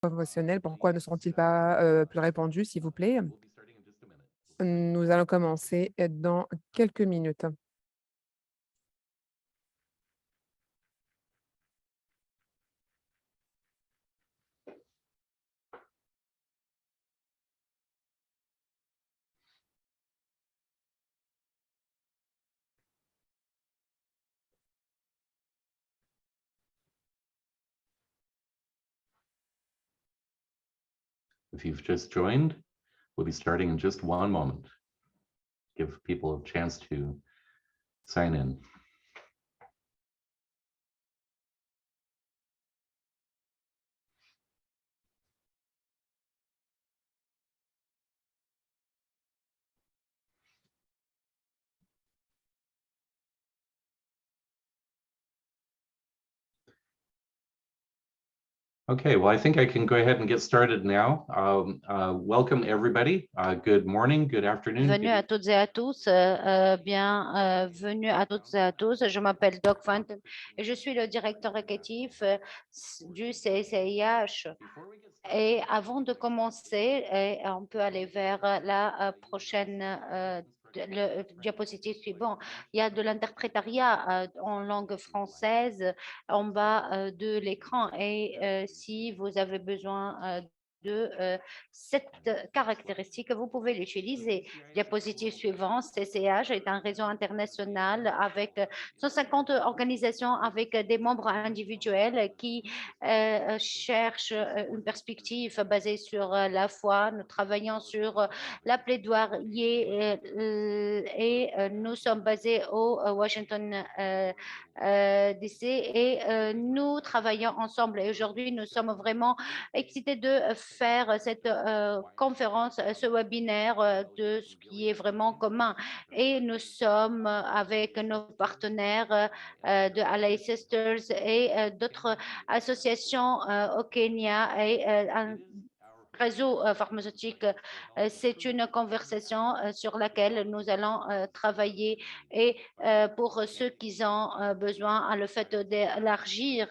professionnels, pourquoi ne sont-ils pas, plus répandus, s'il vous plaît? Nous allons commencer dans quelques minutes. If you've just joined, we'll be starting in just one moment. Give people a chance to sign in. Okay, well, I think I can go ahead and get started now. Welcome everybody. Good morning, good afternoon. Bienvenue à toutes et à tous. Bienvenue à toutes et à tous. Je m'appelle Doc Fenton et je suis le directeur exécutif du CCIH. Et avant de commencer, on peut aller vers la prochaine le diapositive suivant. Il y a de l'interprétariat en langue française en bas de l'écran. Et si vous avez besoin de cette caractéristique, vous pouvez l'utiliser. Diapositive suivante, CCH est un réseau international avec 150 organisations avec des membres individuels qui cherchent une perspective basée sur la foi. Nous travaillons sur la plaidoirie et nous sommes basés au Washington DC et nous travaillons ensemble. Et aujourd'hui, nous sommes vraiment excités de faire cette conférence, ce webinaire de ce qui est vraiment commun. Et nous sommes avec nos partenaires de Ally Sisters et d'autres associations au Kenya et un réseau pharmaceutique. C'est une conversation sur laquelle nous allons travailler et pour ceux qui ont besoin, le fait d'élargir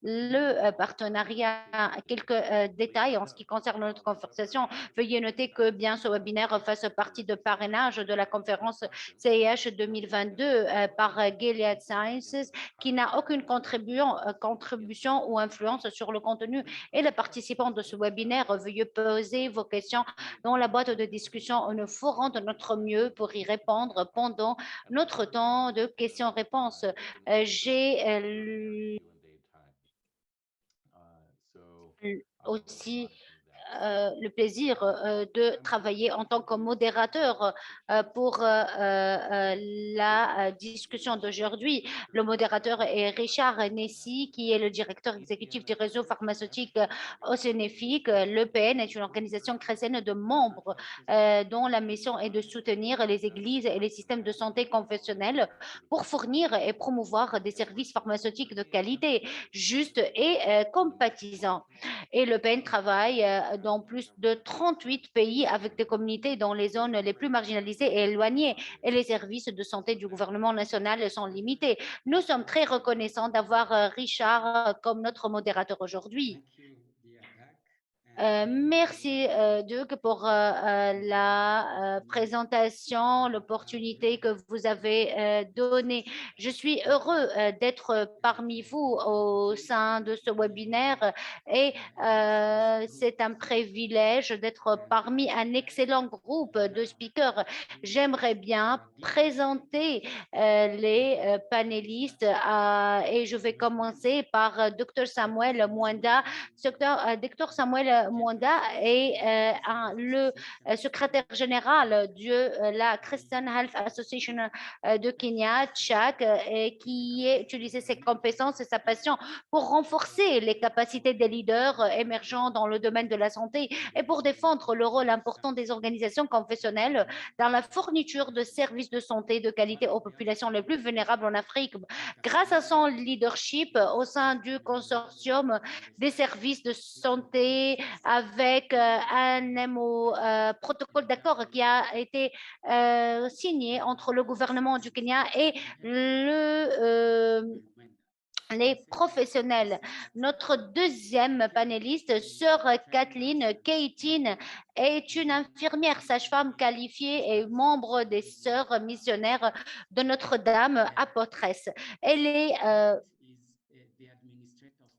le partenariat. Quelques détails en ce qui concerne notre conversation. Veuillez noter que bien ce webinaire fasse partie de parrainage de la conférence CIH 2022 par Gilead Sciences, qui n'a aucune contribution ou influence sur le contenu et les participants de ce webinaire. Veuillez poser vos questions dans la boîte de discussion. Nous ferons de notre mieux pour y répondre pendant notre temps de questions-réponses. J'ai aussi le plaisir de travailler en tant que modérateur pour la discussion d'aujourd'hui. Le modérateur est Richard Nessy, qui est le directeur exécutif du réseau pharmaceutique océanique. L'EPN est une organisation chrétienne de membres dont la mission est de soutenir les églises et les systèmes de santé confessionnels pour fournir et promouvoir des services pharmaceutiques de qualité, justes et compatissants. Et le PN travaille dans plus de 38 pays avec des communautés dans les zones les plus marginalisées et éloignées, et les services de santé du gouvernement national sont limités. Nous sommes très reconnaissants d'avoir Richard comme notre modérateur aujourd'hui. Merci, Duc, pour la présentation, l'opportunité que vous avez donnée. Je suis heureux d'être parmi vous au sein de ce webinaire et c'est un privilège d'être parmi un excellent groupe de speakers. J'aimerais bien présenter les panélistes et je vais commencer par Dr Samuel Mwanda. Dr Samuel Mwanda est le secrétaire général de la Christian Health Association de Kenya, Tchad, et qui a utilisé ses compétences et sa passion pour renforcer les capacités des leaders émergents dans le domaine de la santé et pour défendre le rôle important des organisations confessionnelles dans la fourniture de services de santé de qualité aux populations les plus vulnérables en Afrique. Grâce à son leadership au sein du consortium des services de santé avec un protocole d'accord qui a été signé entre le gouvernement du Kenya et les professionnels. Notre deuxième panéliste, sœur Kathleen Keitin, est une infirmière sage-femme qualifiée et membre des sœurs missionnaires de Notre-Dame apôtresse. Elle est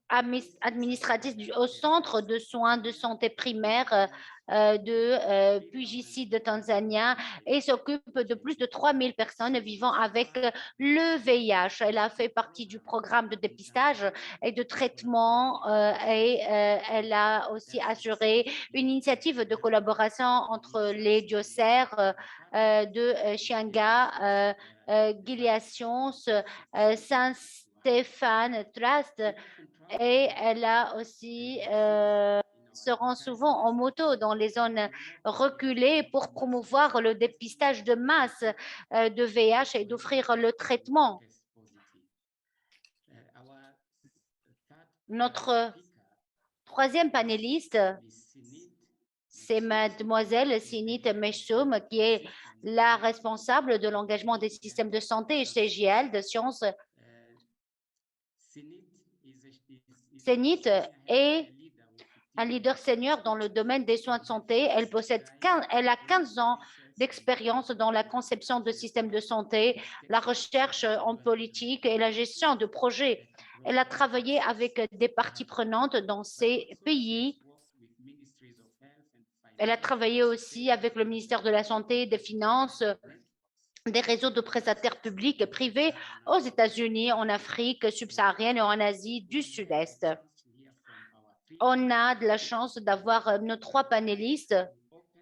administratrice au centre de soins de santé primaire de Pugissi de Tanzanie et s'occupe de plus de 3000 personnes vivant avec le VIH. Elle a fait partie du programme de dépistage et de traitement et elle a aussi assuré une initiative de collaboration entre les diocèses de Chianga, Gilead Sciences, Saint-Stéphane Trust et elle a aussi se rend souvent en moto dans les zones reculées pour promouvoir le dépistage de masse de VIH et d'offrir le traitement. Notre troisième panéliste, c'est mademoiselle Sinit Meshoum, qui est la responsable de l'engagement des systèmes de santé chez GL de sciences. Sinit est un leader senior dans le domaine des soins de santé. Elle a 15 ans d'expérience dans la conception de systèmes de santé, la recherche en politique et la gestion de projets. Elle a travaillé avec des parties prenantes dans ces pays. Elle a travaillé aussi avec le ministère de la Santé, des Finances, des réseaux de prestataires publics et privés aux États-Unis, en Afrique subsaharienne et en Asie du Sud-Est. On a de la chance d'avoir nos trois panélistes.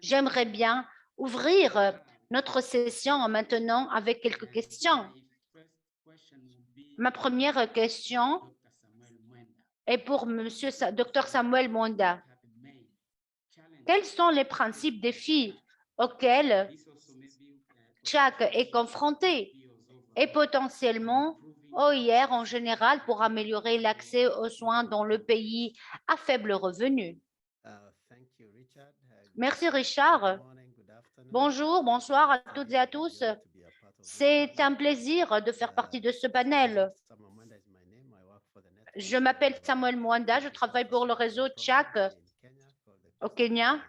J'aimerais bien ouvrir notre session maintenant avec quelques questions. Ma première question est pour Monsieur Dr Samuel Mwenda. Quels sont les principaux défis auxquels Tchak est confronté et potentiellement OIR en général pour améliorer l'accès aux soins dans le pays à faible revenu? Merci Richard. Bonjour, bonsoir à toutes et à tous. C'est un plaisir de faire partie de ce panel. Je m'appelle Samuel Mwanda, je travaille pour le réseau Tchak au Kenya.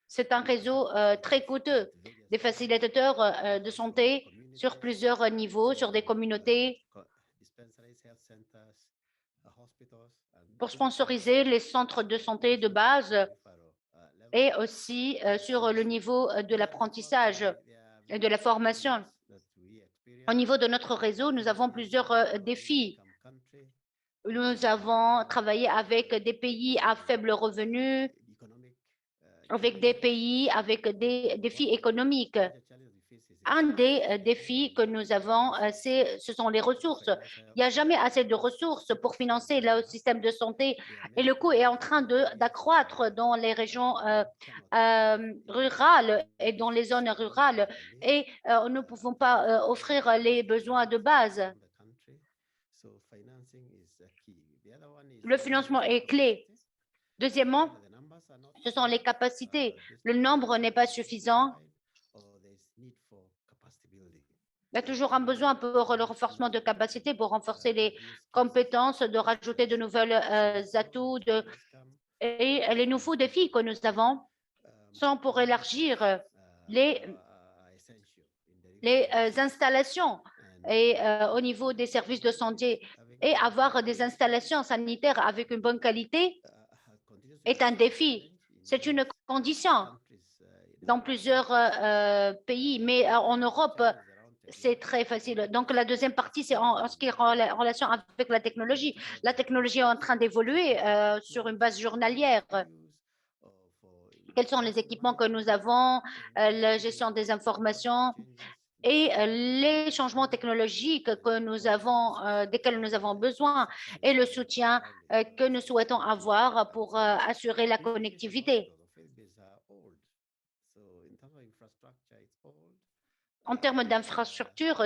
C'est un réseau très coûteux, des facilitateurs de santé sur plusieurs niveaux, sur des communautés, pour sponsoriser les centres de santé de base et aussi sur le niveau de l'apprentissage et de la formation. Au niveau de notre réseau, nous avons plusieurs défis. Nous avons travaillé avec des pays à faible revenu, avec des pays avec des défis économiques. Un des défis que nous avons, ce sont les ressources. Il n'y a jamais assez de ressources pour financer le système de santé et le coût est en train d'accroître dans les régions rurales et dans les zones rurales et nous ne pouvons pas offrir les besoins de base. Le financement est clé. Deuxièmement, ce sont les capacités. Le nombre n'est pas suffisant. Il y a toujours un besoin pour le renforcement de capacités, pour renforcer les compétences, de rajouter de nouvelles atouts. Et les nouveaux défis que nous avons sont pour élargir les installations et au niveau des services de santé et avoir des installations sanitaires avec une bonne qualité est un défi. C'est une condition dans plusieurs pays, mais en Europe, c'est très facile. Donc, la deuxième partie, c'est en ce qui est en relation avec la technologie. La technologie est en train d'évoluer sur une base journalière. Quels sont les équipements que nous avons, la gestion des informations et les changements technologiques que nous avons, desquels nous avons besoin et le soutien que nous souhaitons avoir pour assurer la connectivité. En termes d'infrastructure,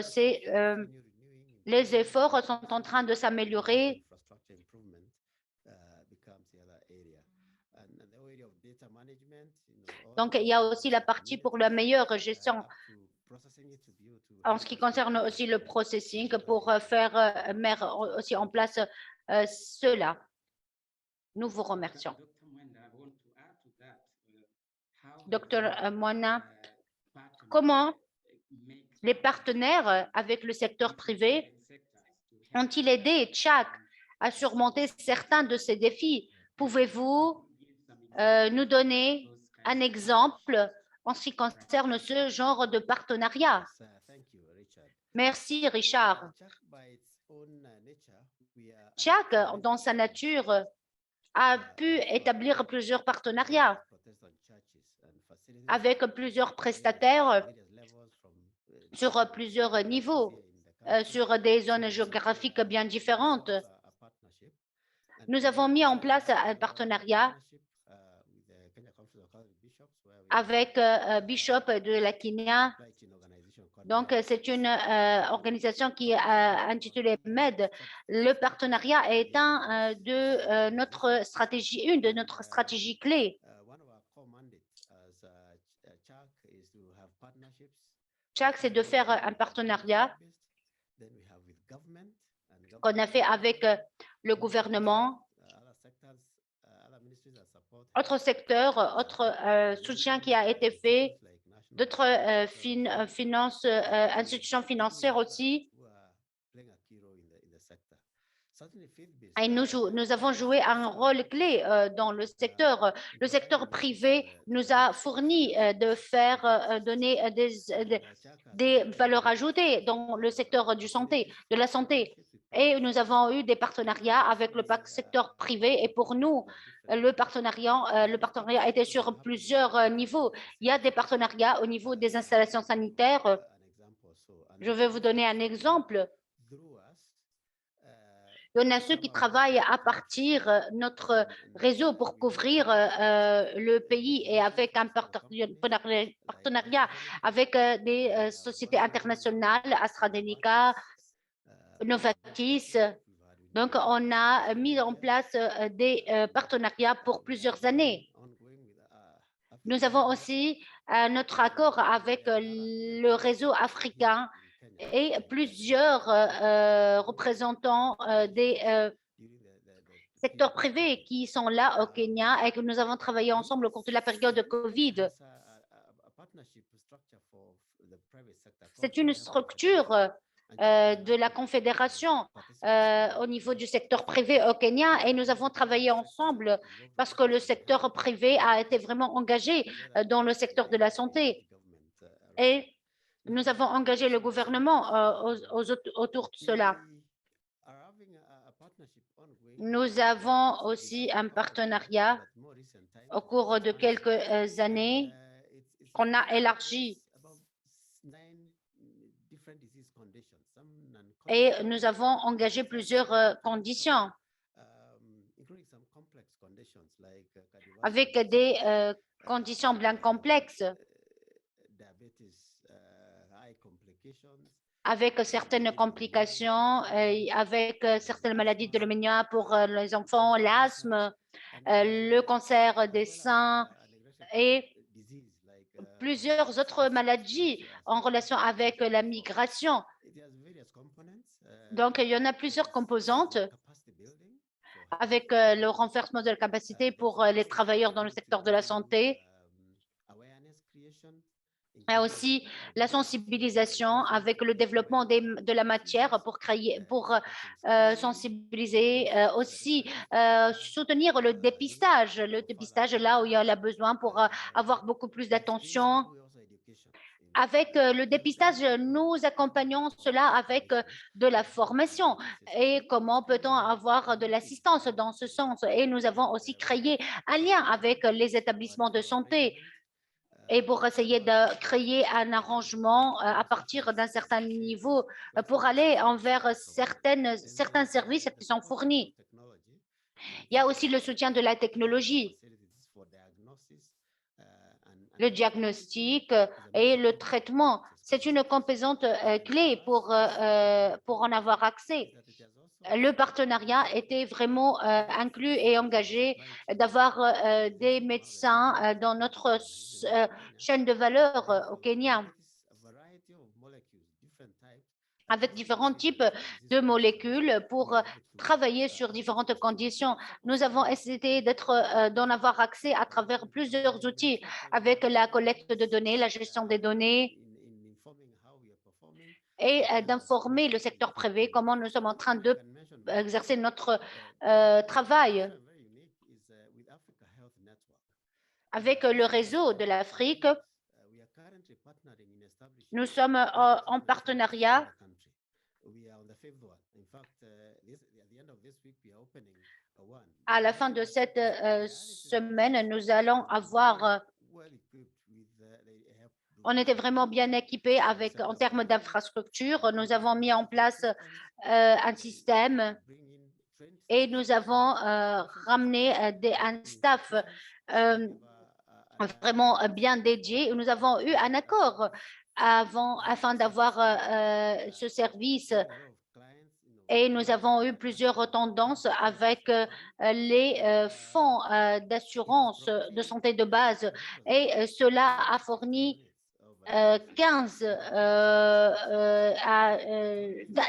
les efforts sont en train de s'améliorer. Donc, il y a aussi la partie pour la meilleure gestion en ce qui concerne aussi le processing pour mettre aussi en place cela. Nous vous remercions. Docteur Moina, comment les partenaires avec le secteur privé ont-ils aidé Tchak à surmonter certains de ces défis? Pouvez-vous nous donner un exemple en ce qui concerne ce genre de partenariat? Merci, Richard. Tchak, dans sa nature, a pu établir plusieurs partenariats avec plusieurs prestataires sur plusieurs niveaux, sur des zones géographiques bien différentes. Nous avons mis en place un partenariat avec Bishop de la Kenya. Donc, c'est une organisation qui est intitulée MED. Le partenariat est une de notre stratégie clé. Tchak, c'est de faire un partenariat qu'on a fait avec le gouvernement, autre secteur, autre soutien qui a été fait, d'autres institutions financières aussi. Et nous avons joué un rôle clé dans le secteur. Le secteur privé nous a fourni de donner des valeurs ajoutées dans le secteur de la santé. Et nous avons eu des partenariats avec le secteur privé. Et pour nous, le partenariat était sur plusieurs niveaux. Il y a des partenariats au niveau des installations sanitaires. Je vais vous donner un exemple. Il y en a ceux qui travaillent à partir de notre réseau pour couvrir le pays et avec un partenariat avec des sociétés internationales, AstraZeneca, Novartis. Donc, on a mis en place des partenariats pour plusieurs années. Nous avons aussi notre accord avec le réseau africain et plusieurs représentants des secteurs privés qui sont là au Kenya et que nous avons travaillé ensemble au cours de la période de Covid. C'est une structure de la Confédération au niveau du secteur privé au Kenya et nous avons travaillé ensemble parce que le secteur privé a été vraiment engagé dans le secteur de la santé. Et nous avons engagé le gouvernement autour de cela. Nous avons aussi un partenariat au cours de quelques années qu'on a élargi. Et nous avons engagé plusieurs conditions avec des conditions bien complexes, avec certaines complications, avec certaines maladies de l'aluminium pour les enfants, l'asthme, le cancer des seins et plusieurs autres maladies en relation avec la migration. Donc, il y en a plusieurs composantes avec le renforcement de la capacité pour les travailleurs dans le secteur de la santé. Et aussi la sensibilisation avec le développement de la matière pour sensibiliser, aussi soutenir le dépistage là où il y a le besoin pour avoir beaucoup plus d'attention. Avec le dépistage, nous accompagnons cela avec de la formation et comment peut-on avoir de l'assistance dans ce sens. Et nous avons aussi créé un lien avec les établissements de santé et pour essayer de créer un arrangement à partir d'un certain niveau pour aller envers certains services qui sont fournis. Il y a aussi le soutien de la technologie, le diagnostic et le traitement. C'est une composante clé pour en avoir accès. Le partenariat était vraiment inclus et engagé d'avoir des médecins dans notre chaîne de valeur au Kenya. avec différents types de molécules pour travailler sur différentes conditions. Nous avons essayé d'en avoir accès à travers plusieurs outils avec la collecte de données, la gestion des données et d'informer le secteur privé comment nous sommes en train d'exercer notre travail. Avec le réseau de l'Afrique, nous sommes en partenariat. À la fin de cette semaine, nous allons avoir, on était vraiment bien équipés en termes d'infrastructure. Nous avons mis en place un système et nous avons ramené un staff vraiment bien dédié. Nous avons eu un accord afin d'avoir ce service et nous avons eu plusieurs tendances avec les fonds d'assurance de santé de base et cela a fourni 15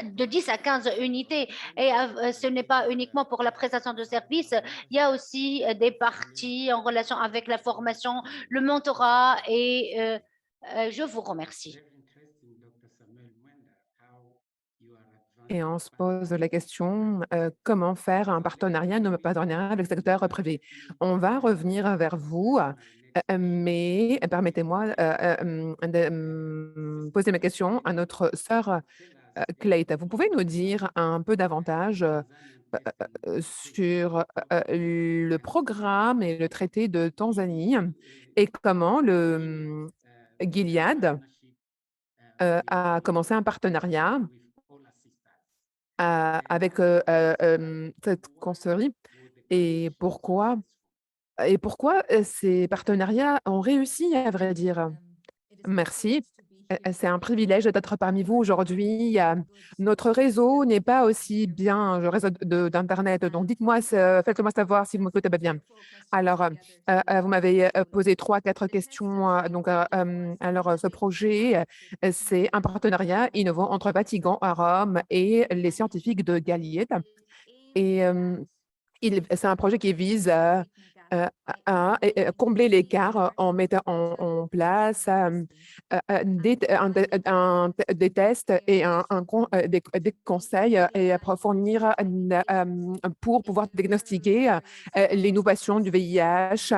de 10 à 15 unités et ce n'est pas uniquement pour la prestation de services, il y a aussi des parties en relation avec la formation, le mentorat et je vous remercie. Et on se pose la question, comment faire un partenariat avec le secteur privé? On va revenir vers vous, mais permettez-moi de poser ma question à notre sœur Clayton. Vous pouvez nous dire un peu davantage sur le programme et le traité de Tanzanie et comment le Gilead a commencé un partenariat avec cette consorie et pourquoi ces partenariats ont réussi, à vrai dire? Merci. C'est un privilège d'être parmi vous aujourd'hui. Notre réseau n'est pas aussi bien, le réseau d'Internet. Donc, dites-moi, faites-moi savoir si vous m'écoutez pas bien. Alors, vous m'avez posé 3, 4 questions. Alors, ce projet, c'est un partenariat innovant entre Vatican à Rome et les scientifiques de Gilead. Et c'est un projet qui vise à combler l'écart en mettant en place des tests et des conseils et approfondir pour pouvoir diagnostiquer l'innovation du VIH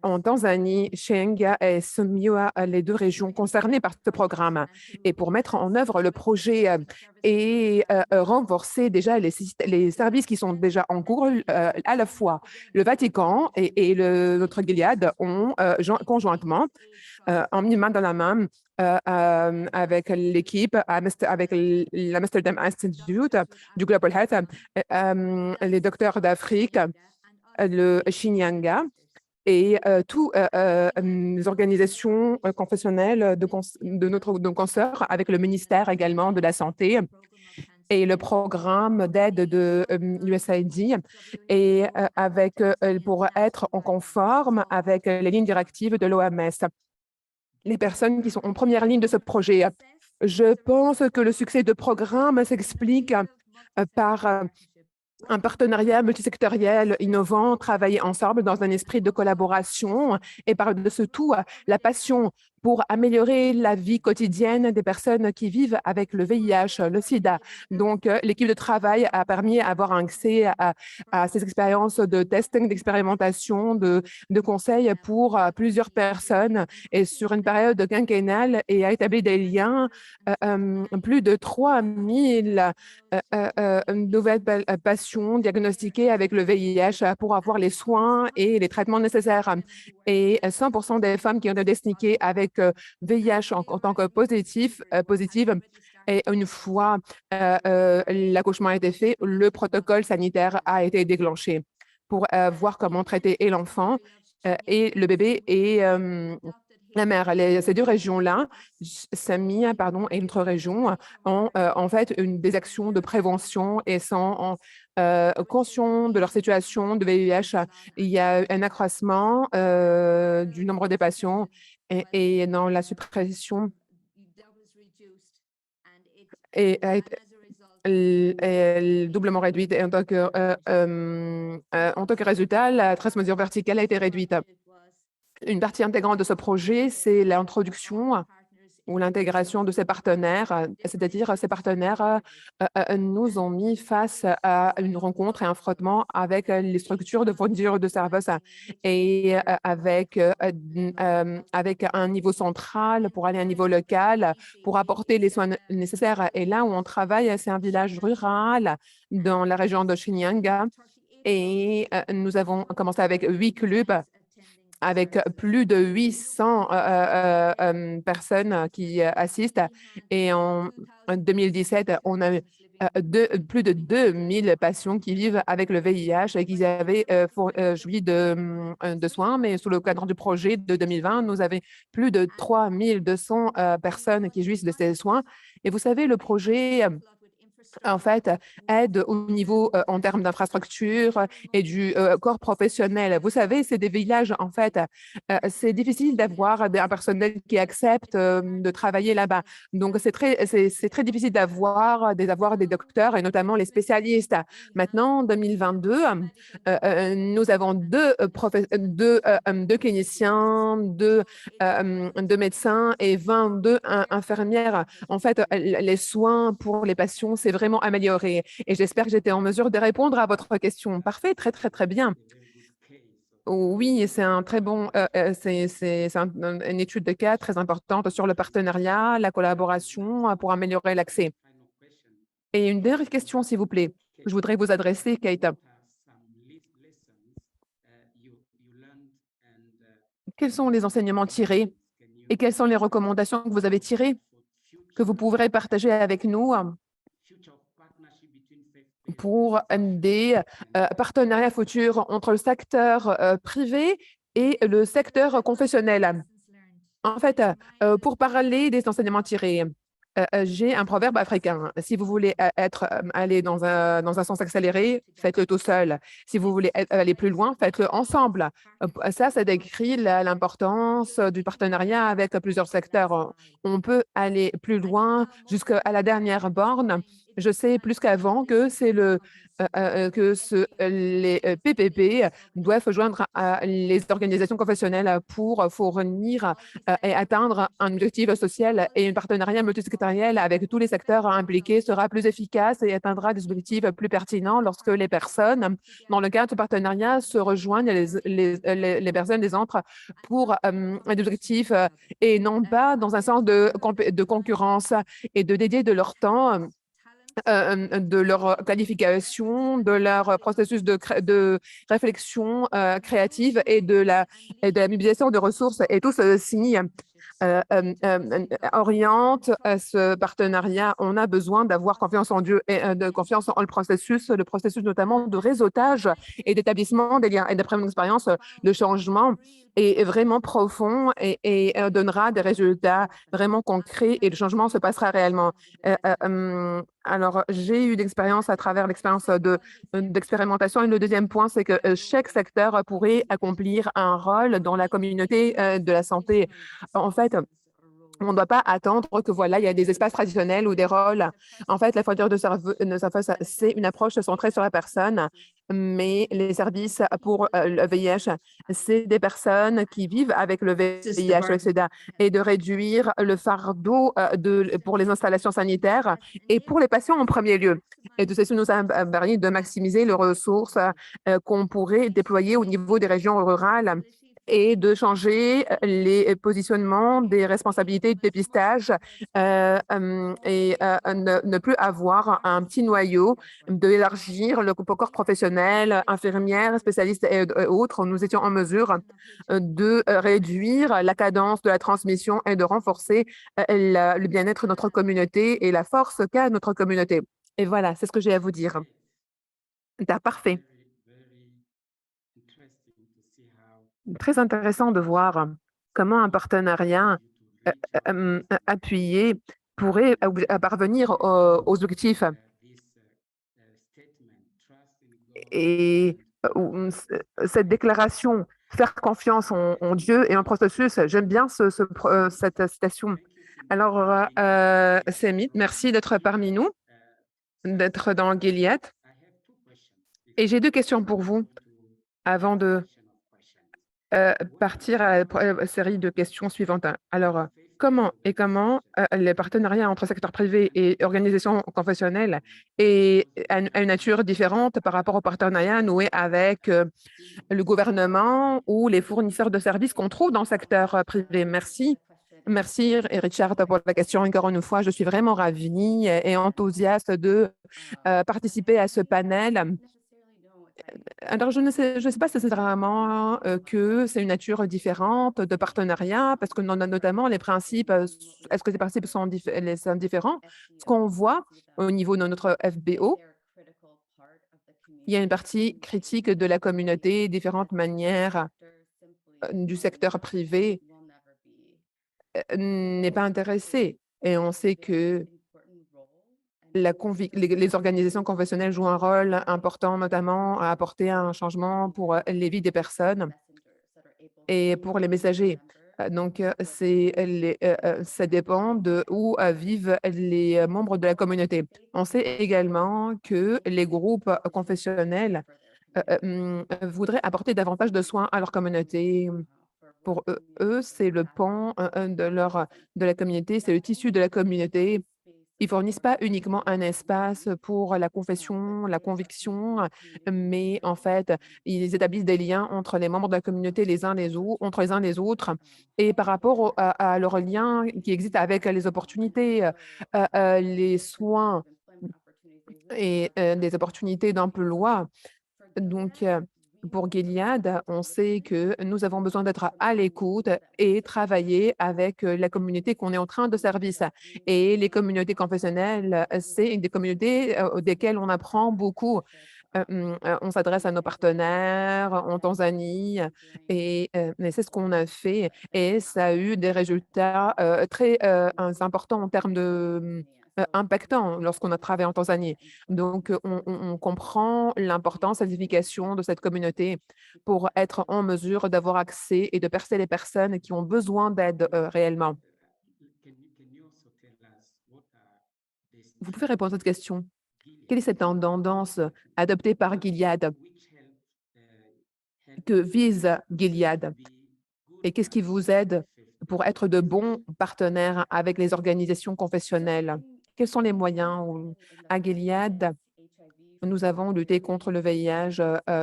en Tanzanie, Shenga et Sumia, les 2 régions concernées par ce programme. Et pour mettre en œuvre le projet et renforcer déjà les services qui sont déjà en cours, à la fois le Vatican et notre Gilead ont conjointement mis main dans la main avec l'équipe, avec l'Amsterdam Institute du Global Health, les docteurs d'Afrique, le Shinyanga et toutes les organisations confessionnelles de notre consoeurs, avec le ministère également de la Santé et le programme d'aide de l'USAID et pour être en conforme avec les lignes directives de l'OMS. Les personnes qui sont en première ligne de ce projet. Je pense que le succès de programme s'explique par un partenariat multisectoriel innovant, travailler ensemble dans un esprit de collaboration et par-dessus tout, la passion pour améliorer la vie quotidienne des personnes qui vivent avec le VIH, le sida. Donc, l'équipe de travail a permis d'avoir accès à ces expériences de testing, d'expérimentation, de conseils pour plusieurs personnes et sur une période quinquennale et a établi des liens, plus de 3000 nouvelles patients diagnostiqués avec le VIH pour avoir les soins et les traitements nécessaires. Et 100% des femmes qui ont été diagnostiquées avec VIH en tant que positive, et une fois l'accouchement a été fait, le protocole sanitaire a été déclenché pour voir comment traiter et l'enfant et le bébé et la mère. Ces 2 régions-là, Samia et notre région, ont en fait des actions de prévention et sont conscients de leur situation de VIH. Il y a un accroissement du nombre des patients et dans la suppression est doublement réduite. Et en tant que résultat, la transmesure verticale a été réduite. Une partie intégrante de ce projet, c'est l'introduction ou l'intégration de ces partenaires, c'est-à-dire ces partenaires nous ont mis face à une rencontre et un frottement avec les structures de fourniture de services et avec un niveau central pour aller à un niveau local, pour apporter les soins nécessaires. Et là où on travaille, c'est un village rural dans la région de Xinjiang. Et nous avons commencé avec 8 clubs avec plus de 800 personnes qui assistent. Et en 2017, on a plus de 2000 patients qui vivent avec le VIH et qui avaient joui de soins. Mais sous le cadre du projet de 2020, nous avons plus de 3200 personnes qui jouissent de ces soins. Et vous savez, le projet en fait, aide au niveau en termes d'infrastructure et du corps professionnel. Vous savez, c'est des villages, en fait, c'est difficile d'avoir un personnel qui accepte de travailler là-bas. Donc, c'est très difficile d'avoir des docteurs et notamment les spécialistes. Maintenant, en 2022, nous avons deux cliniciens, deux médecins et 22 infirmières. En fait, les soins pour les patients, c'est vraiment amélioré. Et j'espère que j'étais en mesure de répondre à votre question. Parfait, très, très, très bien. Oui, c'est un très bon, une étude de cas très importante sur le partenariat, la collaboration pour améliorer l'accès. Et une dernière question, s'il vous plaît. Je voudrais vous adresser, Kate. Quels sont les enseignements tirés et quelles sont les recommandations que vous avez tirées que vous pourrez partager avec nous pour des partenariats futurs entre le secteur privé et le secteur confessionnel? En fait, pour parler des enseignements tirés, j'ai un proverbe africain. Si vous voulez aller dans un sens accéléré, faites-le tout seul. Si vous voulez aller plus loin, faites-le ensemble. Ça décrit l'importance du partenariat avec plusieurs secteurs. On peut aller plus loin jusqu'à la dernière borne. Je sais plus qu'avant que les PPP doivent joindre les organisations professionnelles pour fournir et atteindre un objectif social, et un partenariat multisectoriel avec tous les secteurs impliqués sera plus efficace et atteindra des objectifs plus pertinents lorsque les personnes, dans le cadre de partenariat, se rejoignent les personnes des autres pour des objectifs et non pas dans un sens de concurrence, et de dédier de leur temps de leur qualification, de leur processus de réflexion créative et de la mobilisation de ressources. Et tout ceci oriente ce partenariat. On a besoin d'avoir confiance en Dieu et de confiance en le processus notamment de réseautage et d'établissement des liens. Et d'après mon expérience, le changement est vraiment profond et donnera des résultats vraiment concrets, et le changement se passera réellement. Alors, j'ai eu d'expérience à travers l'expérience d'expérimentation. Et le deuxième point, c'est que chaque secteur pourrait accomplir un rôle dans la communauté de la santé. En fait, on ne doit pas attendre que voilà, il y a des espaces traditionnels ou des rôles. En fait, la fourniture de services, c'est une approche centrée sur la personne, mais les services pour le VIH, c'est des personnes qui vivent avec le VIH, le SIDA, et de réduire le fardeau pour les installations sanitaires et pour les patients en premier lieu. Et de ceci nous a permis de maximiser les ressources qu'on pourrait déployer au niveau des régions rurales et de changer les positionnements des responsabilités de dépistage et ne plus avoir un petit noyau, d'élargir le corps professionnel, infirmières, spécialistes et autres. Nous étions en mesure de réduire la cadence de la transmission et de renforcer le bien-être de notre communauté et la force qu'a notre communauté. Et voilà, c'est ce que j'ai à vous dire. Parfait. Très intéressant de voir comment un partenariat appuyé pourrait parvenir aux objectifs. Et cette déclaration, faire confiance en Dieu et en processus, j'aime bien cette citation. Alors, Semit, merci d'être parmi nous, d'être dans Gilead. Et j'ai 2 questions pour vous avant de partir à la série de questions suivantes. Alors, comment les partenariats entre secteur privé et organisations confessionnelles est à une nature différente par rapport aux partenariats noués avec le gouvernement ou les fournisseurs de services qu'on trouve dans le secteur privé? Merci. Merci, Richard, pour la question. Encore une fois, je suis vraiment ravie et enthousiaste de participer à ce panel. Alors, je ne sais pas si c'est vraiment que c'est une nature différente de partenariat, parce que a notamment les principes, est-ce que les principes sont différents? Ce qu'on voit au niveau de notre FBO, il y a une partie critique de la communauté, différentes manières du secteur privé n'est pas intéressé. Et on sait que les organisations confessionnelles jouent un rôle important, notamment à apporter un changement pour les vies des personnes et pour les messagers. Donc, ça dépend de où vivent les membres de la communauté. On sait également que les groupes confessionnels voudraient apporter davantage de soins à leur communauté. Pour eux, c'est le pont de la communauté, c'est le tissu de la communauté. Ils fournissent pas uniquement un espace pour la confession, la conviction, mais en fait, ils établissent des liens entre les membres de la communauté entre les uns les autres. Et par rapport à leurs liens qui existent avec les opportunités, les soins et des opportunités d'emploi. Donc, pour Gilead, on sait que nous avons besoin d'être à l'écoute et travailler avec la communauté qu'on est en train de servir. Et les communautés confessionnelles, c'est des communautés desquelles on apprend beaucoup. On s'adresse à nos partenaires en Tanzanie et c'est ce qu'on a fait et ça a eu des résultats très importants en termes de impactants lorsqu'on a travaillé en Tanzanie. Donc, on comprend l'importance, la signification de cette communauté pour être en mesure d'avoir accès et de percer les personnes qui ont besoin d'aide réellement. Vous pouvez répondre à cette question. Quelle est cette tendance adoptée par Gilead, que vise Gilead? Et qu'est-ce qui vous aide pour être de bons partenaires avec les organisations confessionnelles? Quels sont les moyens à Gilead? Nous avons lutté contre le VIH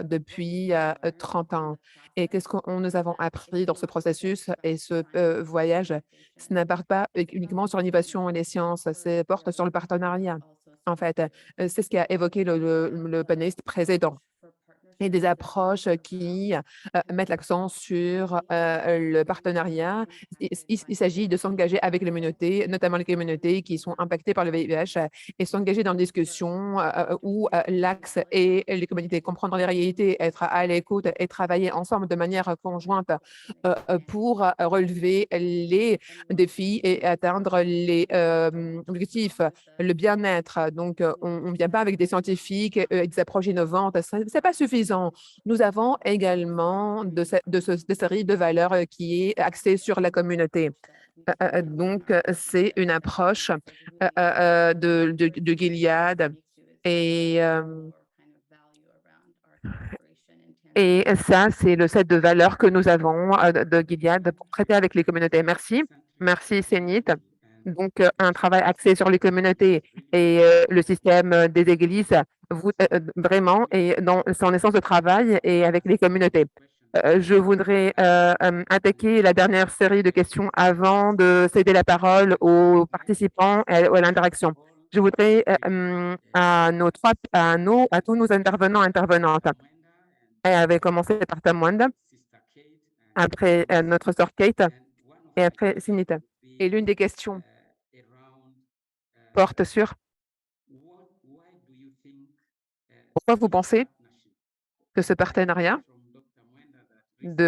depuis 30 ans. Et qu'est-ce que nous avons appris dans ce processus et ce voyage? Ce n'importe pas uniquement sur l'innovation et les sciences, ça porte sur le partenariat. En fait, c'est ce qu'a évoqué le panéliste précédent et des approches qui mettent l'accent sur le partenariat. Il s'agit de s'engager avec les communautés, notamment les communautés qui sont impactées par le VIH, et s'engager dans une discussion où l'axe est les communautés, comprendre les réalités, être à l'écoute et travailler ensemble de manière conjointe pour relever les défis et atteindre les objectifs, le bien-être. Donc, on ne vient pas avec des scientifiques et des approches innovantes. Ce n'est pas suffisant. Nous avons également de série de valeurs qui est axée sur la communauté. Donc, c'est une approche de Gilead et ça, c'est le set de valeurs que nous avons de Gilead pour traiter avec les communautés. Merci. Merci, Sénit. Donc, un travail axé sur les communautés et le système des églises, vraiment, et dans son essence de travail et avec les communautés. Je voudrais attaquer la dernière série de questions avant de céder la parole aux participants et à l'interaction. Je voudrais à tous nos intervenants et intervenantes. Elle avait commencé par Tamwanda, après notre sœur Kate et après Sinita. Et l'une des questions porte sur pourquoi vous pensez que ce partenariat,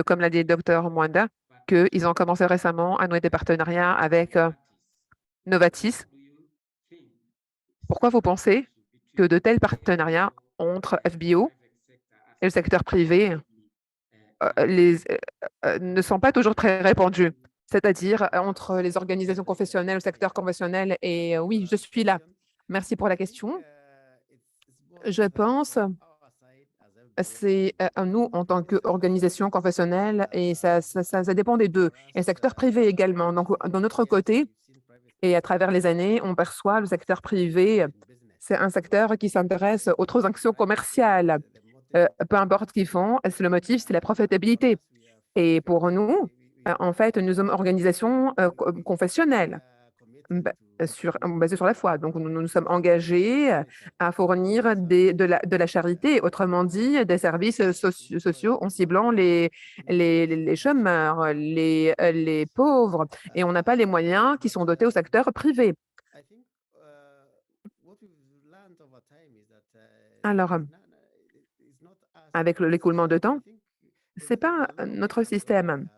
comme l'a dit le docteur Mwanda, qu'ils ont commencé récemment à nouer des partenariats avec Novartis. Pourquoi vous pensez que de tels partenariats entre FBO et le secteur privé ne sont pas toujours très répandus? c'est-à-dire entre les organisations confessionnelles, le secteur conventionnel et oui, je suis là. Merci pour la question. Je pense c'est nous, en tant qu'organisation confessionnelle, et ça dépend des deux, et le secteur privé également. Donc, de notre côté, et à travers les années, on perçoit le secteur privé, c'est un secteur qui s'intéresse aux transactions commerciales. Peu importe ce qu'ils font, c'est le motif, c'est la profitabilité. Et pour nous, en fait, nous sommes organisation confessionnelle basée sur la foi. Donc, nous sommes engagés à fournir de la charité, autrement dit, des services sociaux en ciblant les chômeurs, les pauvres. Et on n'a pas les moyens qui sont dotés au secteur privé. Alors, avec l'écoulement de temps, c'est pas notre système.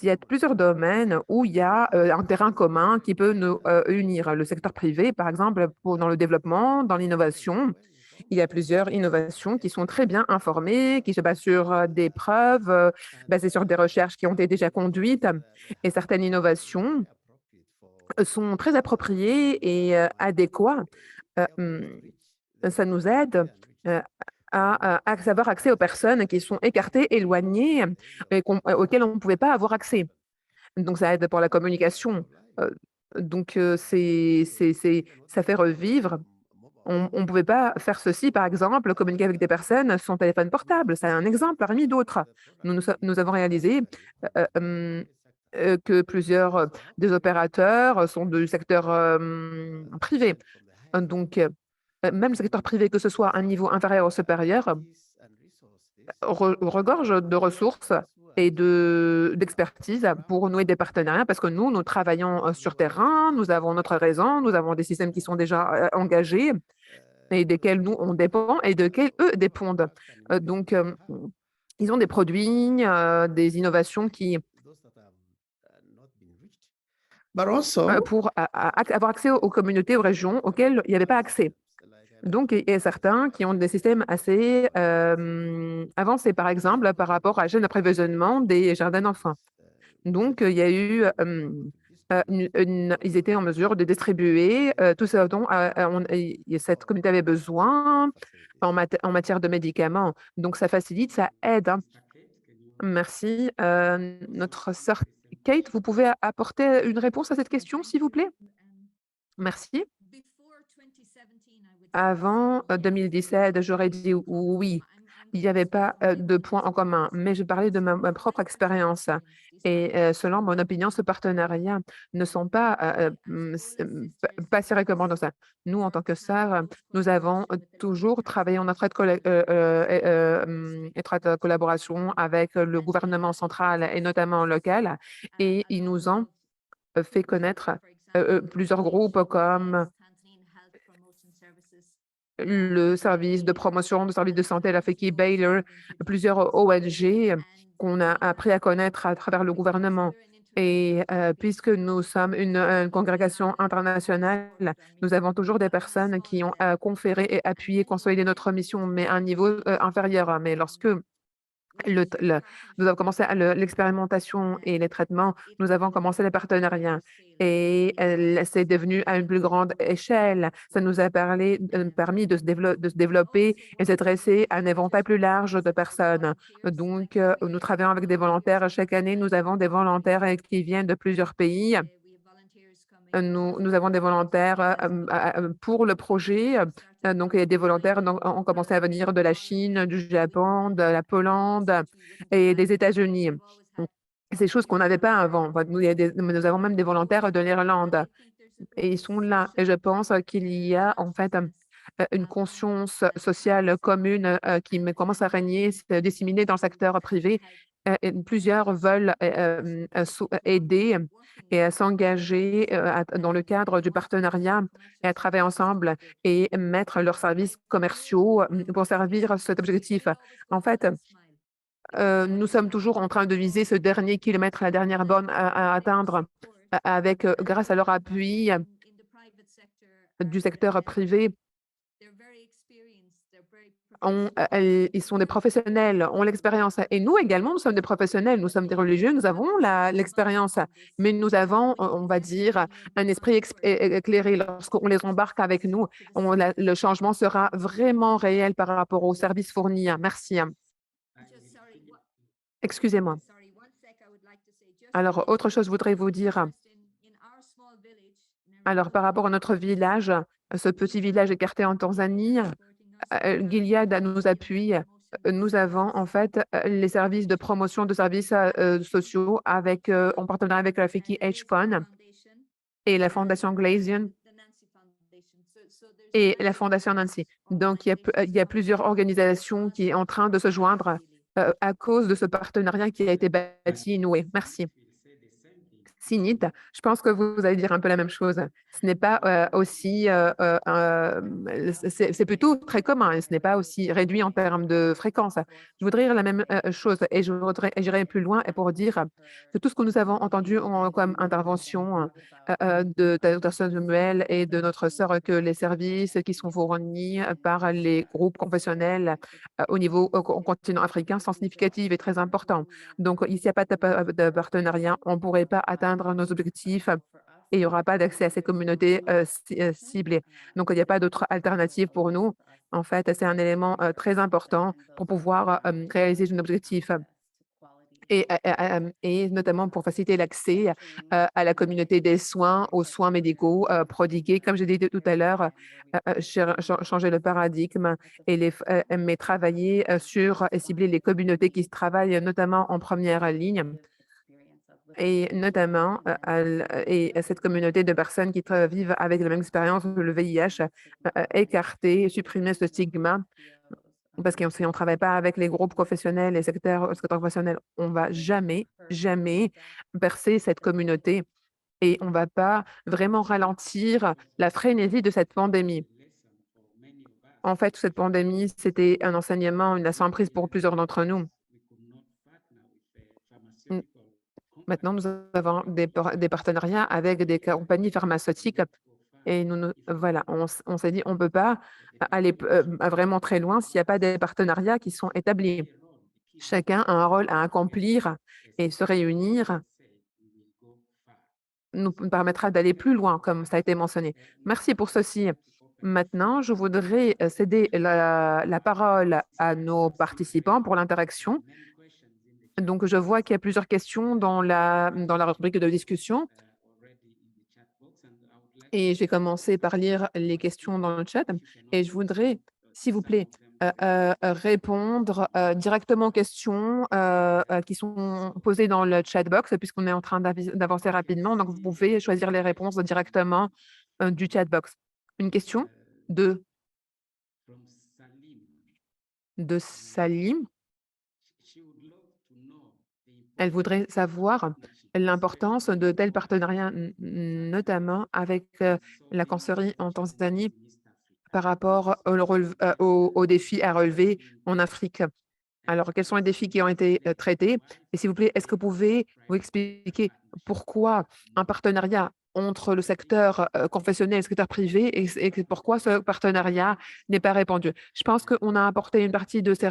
Il y a plusieurs domaines où il y a un terrain commun qui peut nous unir. Le secteur privé, par exemple, dans le développement, dans l'innovation, il y a plusieurs innovations qui sont très bien informées, qui se basent sur des preuves, basées sur des recherches qui ont été déjà conduites. Et certaines innovations sont très appropriées et adéquates. Ça nous aide à avoir accès aux personnes qui sont écartées, éloignées et auxquelles on ne pouvait pas avoir accès. Donc ça aide pour la communication. Donc ça fait revivre. On ne pouvait pas faire ceci, par exemple, communiquer avec des personnes sur son téléphone portable. C'est un exemple parmi d'autres. Nous avons réalisé que plusieurs des opérateurs sont du secteur privé. Donc, même le secteur privé, que ce soit à un niveau inférieur ou supérieur, regorge de ressources et d'expertise pour nouer des partenariats parce que nous travaillons sur terrain, nous avons notre raison, nous avons des systèmes qui sont déjà engagés et desquels nous, on dépend et desquels eux dépendent. Donc, ils ont des produits, des innovations qui, pour avoir accès aux communautés, aux régions auxquelles il n'y avait pas accès. Donc, il y a certains qui ont des systèmes assez avancés, par exemple, par rapport à la chaîne d'approvisionnement des jardins d'enfants. Donc, il y a eu, ils étaient en mesure de distribuer tout ce dont cette communauté avait besoin en matière de médicaments. Donc, ça facilite, ça aide, hein. Merci. Notre sœur Kate, vous pouvez apporter une réponse à cette question, s'il vous plaît? Merci. Avant 2017, j'aurais dit oui. Il n'y avait pas de point en commun, mais je parlais de ma propre expérience. Et selon mon opinion, ce partenariat ne sont pas, pas si recommandants ça. Nous, en tant que sœurs, nous avons toujours travaillé en étroite collaboration avec le gouvernement central et notamment local. Et ils nous ont fait connaître plusieurs groupes comme le service de promotion, le service de santé, la FECI, Baylor, plusieurs ONG qu'on a appris à connaître à travers le gouvernement. Et puisque nous sommes une congrégation internationale, nous avons toujours des personnes qui ont conféré et appuyé, consolidé notre mission, mais à un niveau inférieur. Mais lorsque nous avons commencé l'expérimentation et les traitements, nous avons commencé les partenariats et c'est devenu à une plus grande échelle. Ça nous a permis de se développer et de s'adresser à un éventail plus large de personnes. Donc, nous travaillons avec des volontaires. Chaque année, nous avons des volontaires qui viennent de plusieurs pays. Nous avons des volontaires pour le projet. Donc, il y a des volontaires ont commencé à venir de la Chine, du Japon, de la Pologne et des États-Unis. C'est des choses qu'on n'avait pas avant. Nous avons même des volontaires de l'Irlande et ils sont là. Et je pense qu'il y a en fait une conscience sociale commune qui commence à régner, se disséminer dans le secteur privé. Et plusieurs veulent aider et à s'engager dans le cadre du partenariat et à travailler ensemble et mettre leurs services commerciaux pour servir cet objectif. En fait, nous sommes toujours en train de viser ce dernier kilomètre, la dernière borne à atteindre avec, grâce à leur appui du secteur privé. ils sont des professionnels, ont l'expérience. Et nous également, nous sommes des professionnels, nous sommes des religieux, nous avons l'expérience. Mais nous avons, on va dire, un esprit éclairé. Lorsqu'on les embarque avec nous, le changement sera vraiment réel par rapport aux services fournis. Merci. Excusez-moi. Alors, autre chose, je voudrais vous dire. Alors, par rapport à notre village, ce petit village écarté en Tanzanie, Gilead nous appuie. Nous avons en fait les services de promotion de services sociaux en partenariat avec la Fiki H Fund et la Fondation Glazian et la Fondation Nancy. Donc, il y a plusieurs organisations qui sont en train de se joindre à cause de ce partenariat qui a été bâti et noué. Merci. Sinit, je pense que vous allez dire un peu la même chose. Ce n'est pas aussi, c'est plutôt très commun, et ce n'est pas aussi réduit en termes de fréquence. Je voudrais dire la même chose et j'irai plus loin et pour dire que tout ce que nous avons entendu comme intervention de Dr. Samuel et de notre sœur, que les services qui sont fournis par les groupes confessionnels au continent africain sont significatifs et très importants. Donc, ici, il n'y a pas de partenariat, on ne pourrait pas atteindre nos objectifs et il n'y aura pas d'accès à ces communautés ciblées. Donc, il n'y a pas d'autre alternative pour nous. En fait, c'est un élément très important pour pouvoir réaliser nos objectifs et notamment pour faciliter l'accès à la communauté des soins, aux soins médicaux prodigués. Comme je l'ai dit tout à l'heure, changer le paradigme mais travailler sur et cibler les communautés qui travaillent notamment en première ligne et notamment et cette communauté de personnes qui vivent avec la même expérience que le VIH, écarter, supprimer ce stigma parce que si on ne travaille pas avec les groupes professionnels, les secteurs professionnels, on ne va jamais, jamais percer cette communauté et on ne va pas vraiment ralentir la frénésie de cette pandémie. En fait, cette pandémie, c'était un enseignement, une leçon apprise pour plusieurs d'entre nous. Maintenant, nous avons des partenariats avec des compagnies pharmaceutiques et voilà, on s'est dit, on ne peut pas aller vraiment très loin s'il n'y a pas des partenariats qui sont établis. Chacun a un rôle à accomplir et se réunir nous permettra d'aller plus loin, comme ça a été mentionné. Merci pour ceci. Maintenant, je voudrais céder la parole à nos participants pour l'interaction. Donc, je vois qu'il y a plusieurs questions dans la rubrique de discussion. Et je vais commencer par lire les questions dans le chat. Et je voudrais, s'il vous plaît, répondre directement aux questions qui sont posées dans le chat box, puisqu'on est en train d'avancer rapidement. Donc, vous pouvez choisir les réponses directement du chat box. Une question de Salim. Elle voudrait savoir l'importance de tels partenariats, notamment avec la cancerie en Tanzanie par rapport aux défis à relever en Afrique. Alors, quels sont les défis qui ont été traités? Et s'il vous plaît, est-ce que vous pouvez vous expliquer pourquoi un partenariat entre le secteur confessionnel et le secteur privé et pourquoi ce partenariat n'est pas répandu? Je pense qu'on a apporté une partie de des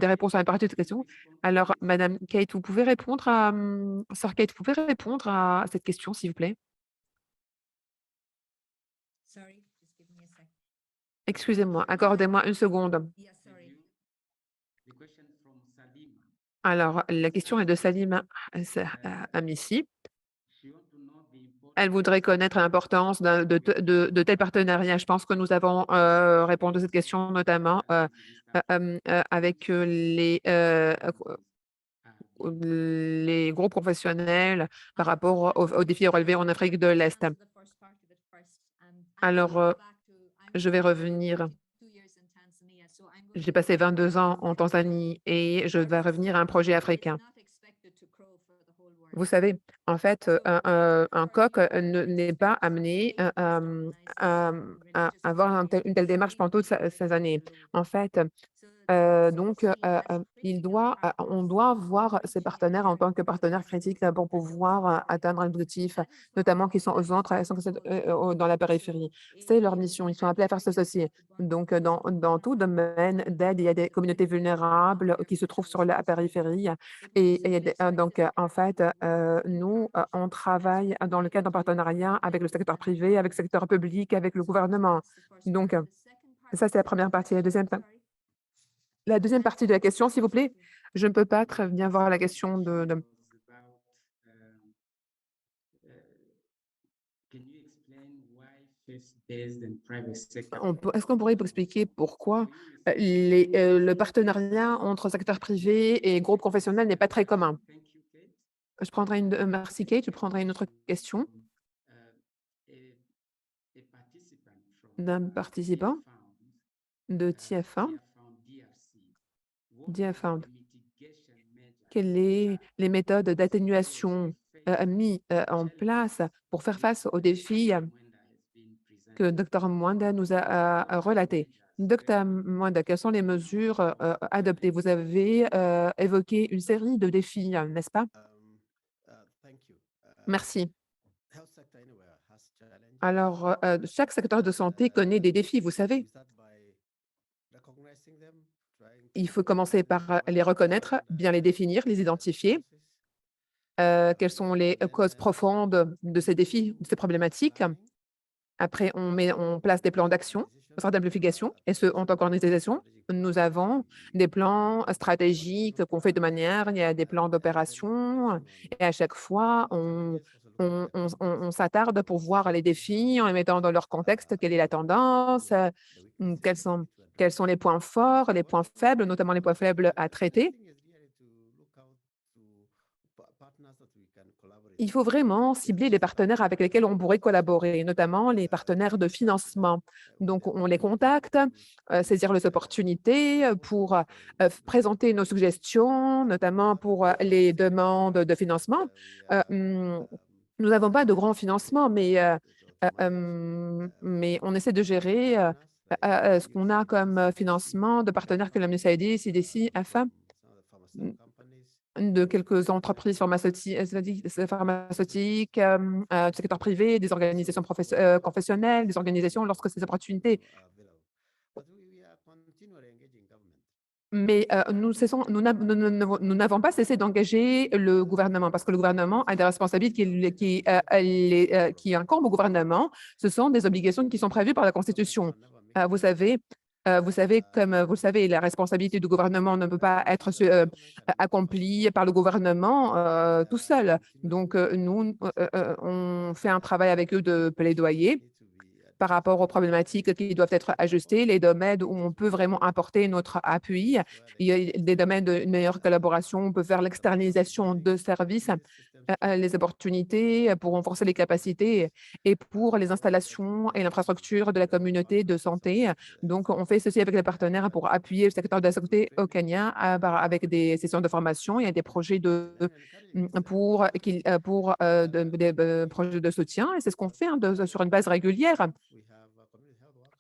réponses à une partie de cette question. Alors, Madame Kate, vous pouvez répondre à Sœur Kate, vous pouvez répondre à cette question, s'il vous plaît? Excusez-moi, accordez-moi une seconde. Alors, la question est de Salim Amissi. Elle voudrait connaître l'importance de tels partenariats. Je pense que nous avons répondu à cette question, notamment avec les groupes professionnels par rapport aux défis relevés en Afrique de l'Est. Alors, je vais revenir. J'ai passé 22 ans en Tanzanie et je vais revenir à un projet africain. Vous savez, en fait, un coq n'est pas amené à avoir une telle démarche pendant toutes ces années. En fait, On doit voir ces partenaires en tant que partenaires critiques pour pouvoir atteindre un objectif, notamment qui sont aux centres, dans la périphérie. C'est leur mission, ils sont appelés à faire ceci. Donc, dans tout domaine d'aide, il y a des communautés vulnérables qui se trouvent sur la périphérie. En fait, nous, on travaille dans le cadre d'un partenariat avec le secteur privé, avec le secteur public, avec le gouvernement. Donc, ça, c'est la première partie. La deuxième partie de la question, s'il vous plaît. Je ne peux pas très bien voir la question de. Est-ce qu'on pourrait expliquer pourquoi le partenariat entre secteur privé et groupe professionnel n'est pas très commun? Je prendrai merci Kate, je prendrai une autre question d'un participant de TF1. Dearfound. Quelles sont les méthodes d'atténuation mises en place pour faire face aux défis que Dr Mwanda nous a relatés? Dr Mwanda, quelles sont les mesures adoptées? Vous avez évoqué une série de défis, n'est-ce pas? Merci. Alors, chaque secteur de santé connaît des défis, vous savez. Il faut commencer par les reconnaître, bien les définir, les identifier. Quelles sont les causes profondes de ces défis, de ces problématiques? Après, on place des plans d'action, d'amplification, et ce, en tant qu'organisation, nous avons des plans stratégiques qu'on fait de manière, il y a des plans d'opération, et à chaque fois, on s'attarde pour voir les défis en les mettant dans leur contexte, quelle est la tendance, quels sont les points forts, les points faibles, notamment les points faibles à traiter. Il faut vraiment cibler les partenaires avec lesquels on pourrait collaborer, notamment les partenaires de financement. Donc, on les contacte, saisir les opportunités pour présenter nos suggestions, notamment pour les demandes de financement. Nous n'avons pas de grand financement, mais on essaie de gérer ce qu'on a comme financement de partenaires comme l'USAID, CDC, AFA, de quelques entreprises pharmaceutiques, du secteur privé, des organisations confessionnelles, des organisations lorsque ces opportunités. Mais nous n'avons pas cessé d'engager le gouvernement parce que le gouvernement a des responsabilités qui incombent au gouvernement. Ce sont des obligations qui sont prévues par la Constitution. Vous savez, comme vous le savez, la responsabilité du gouvernement ne peut pas être accomplie par le gouvernement tout seul. Donc, nous, on fait un travail avec eux de plaidoyer par rapport aux problématiques qui doivent être ajustées, les domaines où on peut vraiment apporter notre appui. Il y a des domaines de meilleure collaboration, on peut faire l'externalisation de services, les opportunités pour renforcer les capacités et pour les installations et l'infrastructure de la communauté de santé. Donc, on fait ceci avec les partenaires pour appuyer le secteur de la santé au Kenya avec des sessions de formation. Il y a des projets des projets de soutien et c'est ce qu'on fait sur une base régulière.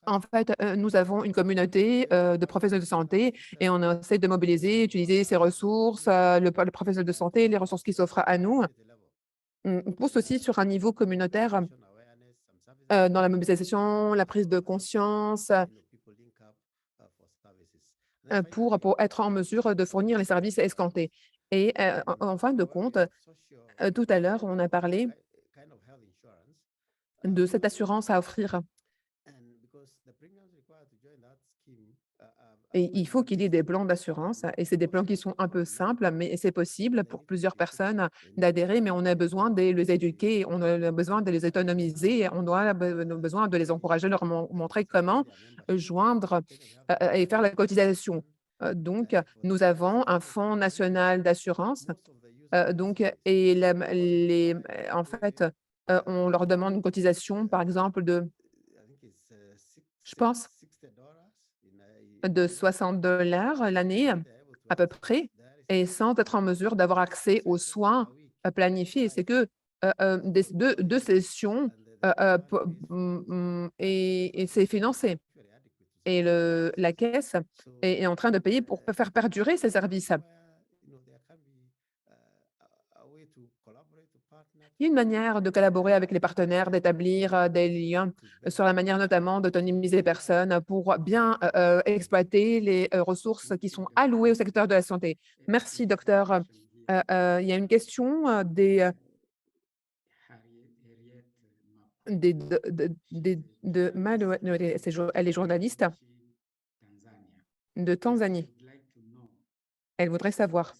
En fait, nous avons une communauté de professionnels de santé et on essaie de mobiliser, utiliser ces ressources, le professionnel de santé, les ressources qui s'offrent à nous. On pousse aussi sur un niveau communautaire dans la mobilisation, la prise de conscience pour être en mesure de fournir les services escomptés. Et en fin de compte, tout à l'heure, on a parlé de cette assurance à offrir. Et il faut qu'il y ait des plans d'assurance et c'est des plans qui sont un peu simples, mais c'est possible pour plusieurs personnes d'adhérer, mais on a besoin de les éduquer, on a besoin de les autonomiser, on a besoin de les encourager, leur montrer comment joindre et faire la cotisation. Donc, nous avons un fonds national d'assurance. En fait, on leur demande une cotisation, par exemple, je pense, de $60 l'année, à peu près, et sans être en mesure d'avoir accès aux soins planifiés. C'est que deux sessions et c'est financé. et la caisse est en train de payer pour faire perdurer ces services. Il y a une manière de collaborer avec les partenaires, d'établir des liens sur la manière notamment d'autonomiser les personnes pour bien exploiter les ressources qui sont allouées au secteur de la santé. Merci, docteur. Il y a une question elle est journaliste de Tanzanie. Elle voudrait savoir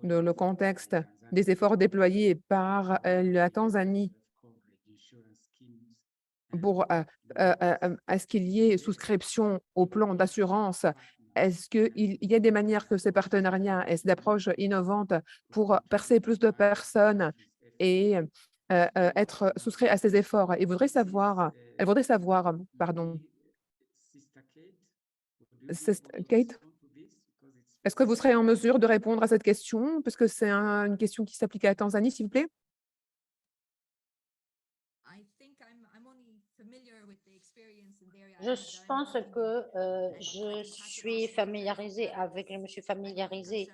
le contexte des efforts déployés par la Tanzanie pour à ce qu'il y ait souscription au plan d'assurance. Est-ce qu'il y a des manières que ces partenariats et ces approches innovantes pour percer plus de personnes et être souscrits à ces efforts? Elle voudrait savoir, pardon, Kate, est-ce que vous serez en mesure de répondre à cette question, puisque c'est une question qui s'applique à la Tanzanie, s'il vous plaît? Je pense que je suis familiarisée avec, je me suis familiarisée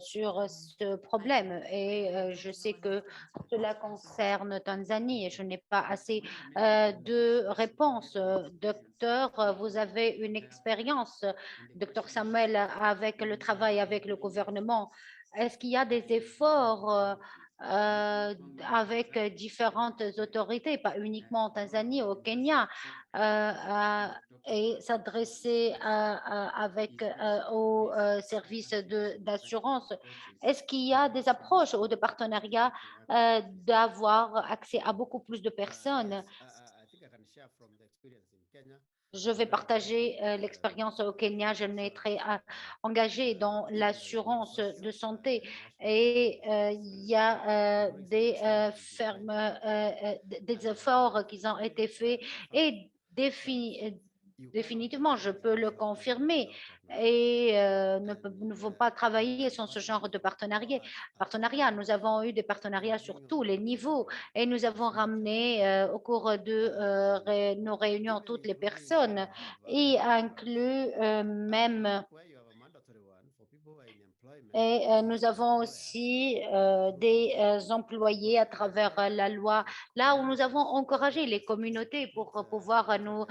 sur ce problème et je sais que cela concerne Tanzanie et je n'ai pas assez de réponses. Docteur, vous avez une expérience, docteur Samuel, avec le travail avec le gouvernement. Est-ce qu'il y a des efforts avec différentes autorités, pas uniquement en Tanzanie, au Kenya, et s'adresser avec aux services d'assurance? Est-ce qu'il y a des approches ou des partenariats d'avoir accès à beaucoup plus de personnes? Je vais partager l'expérience au Kenya. Je m'étais engagée dans l'assurance de santé et il y a des efforts qui ont été faits et définitivement, je peux le confirmer et ne faut pas travailler sans ce genre de partenariat. Nous avons eu des partenariats sur tous les niveaux et nous avons ramené au cours de nos réunions toutes les personnes y inclus même et nous avons aussi des employés à travers la loi, là où nous avons encouragé les communautés pour pouvoir nous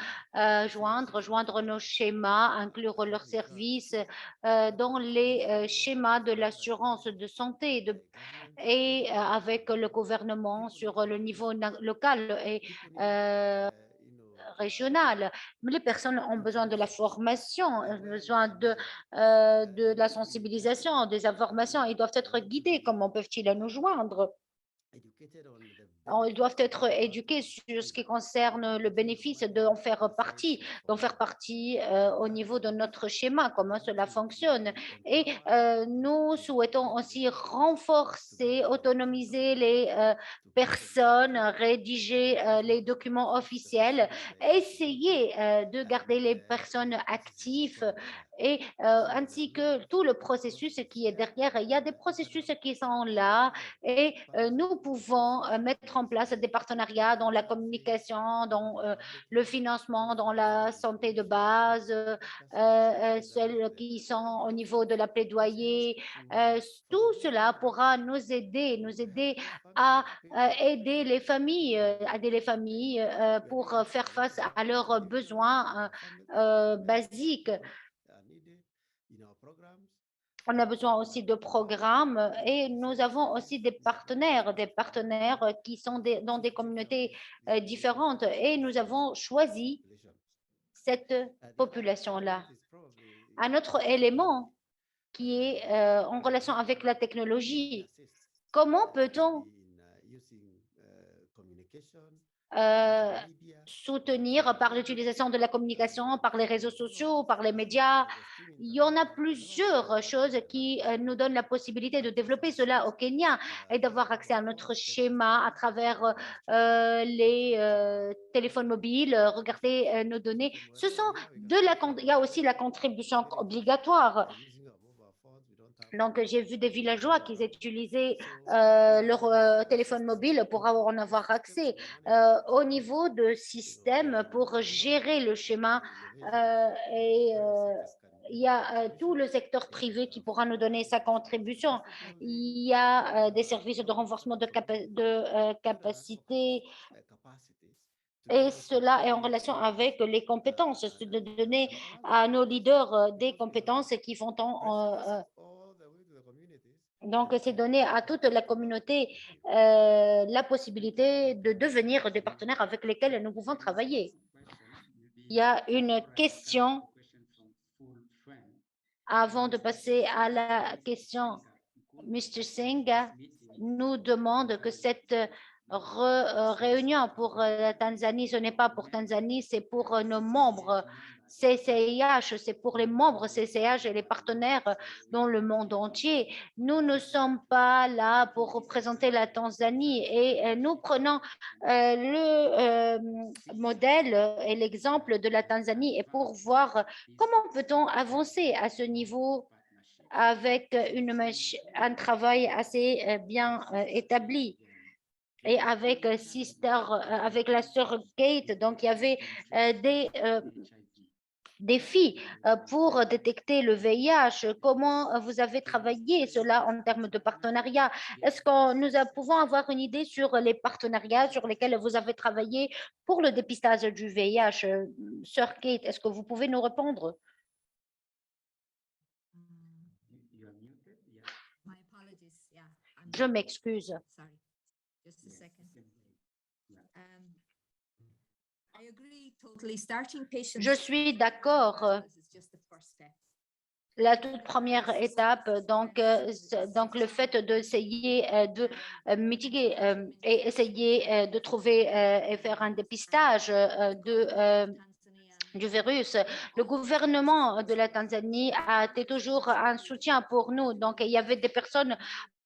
joindre nos schémas, inclure leurs services dans les schémas de l'assurance de santé et avec le gouvernement sur le niveau local et régional. Mais les personnes ont besoin de la formation, ont besoin de la sensibilisation, des informations. Ils doivent être guidés. Comment peuvent-ils nous joindre? Ils doivent être éduqués sur ce qui concerne le bénéfice d'en faire partie au niveau de notre schéma, comment cela fonctionne. Et nous souhaitons aussi renforcer, autonomiser les personnes, rédiger les documents officiels, essayer de garder les personnes actives et ainsi que tout le processus qui est derrière. Il y a des processus qui sont là et nous pouvons mettre en place des partenariats dans la communication, dans le financement, dans la santé de base, celles qui sont au niveau de la plaidoyer. Tout cela pourra nous aider à aider les familles pour faire face à leurs besoins basiques. On a besoin aussi de programmes et nous avons aussi des partenaires qui sont dans des communautés différentes et nous avons choisi cette population-là. Un autre élément qui est en relation avec la technologie, comment peut-on soutenir par l'utilisation de la communication, par les réseaux sociaux, par les médias. Il y en a plusieurs choses qui nous donnent la possibilité de développer cela au Kenya et d'avoir accès à notre schéma à travers les téléphones mobiles, regarder nos données. Il y a aussi la contribution obligatoire. Donc, j'ai vu des villageois qui utilisaient leur téléphone mobile pour en avoir accès. Au niveau de système pour gérer le schéma, il y a tout le secteur privé qui pourra nous donner sa contribution. Il y a des services de renforcement de capacité et cela est en relation avec les compétences, c'est de donner à nos leaders des compétences qui vont donc, c'est donner à toute la communauté la possibilité de devenir des partenaires avec lesquels nous pouvons travailler. Il y a une question avant de passer à la question. Mr. Singh nous demande que cette réunion pour la Tanzanie, ce n'est pas pour Tanzanie, c'est pour nos membres CCIH, c'est pour les membres CCIH et les partenaires dans le monde entier. Nous ne sommes pas là pour représenter la Tanzanie et nous prenons le modèle et l'exemple de la Tanzanie et pour voir comment peut-on avancer à ce niveau avec un travail assez bien établi. Et avec avec la sœur Kate, donc il y avait des défis pour détecter le VIH. Comment vous avez travaillé cela en termes de partenariat? Est-ce que pouvons avoir une idée sur les partenariats sur lesquels vous avez travaillé pour le dépistage du VIH? Sœur Kate, est-ce que vous pouvez nous répondre? Je m'excuse. Je suis d'accord. La toute première étape, donc le fait d'essayer de mitiguer et essayer de trouver et faire un dépistage du virus. Le gouvernement de la Tanzanie a été toujours un soutien pour nous. Donc, il y avait des personnes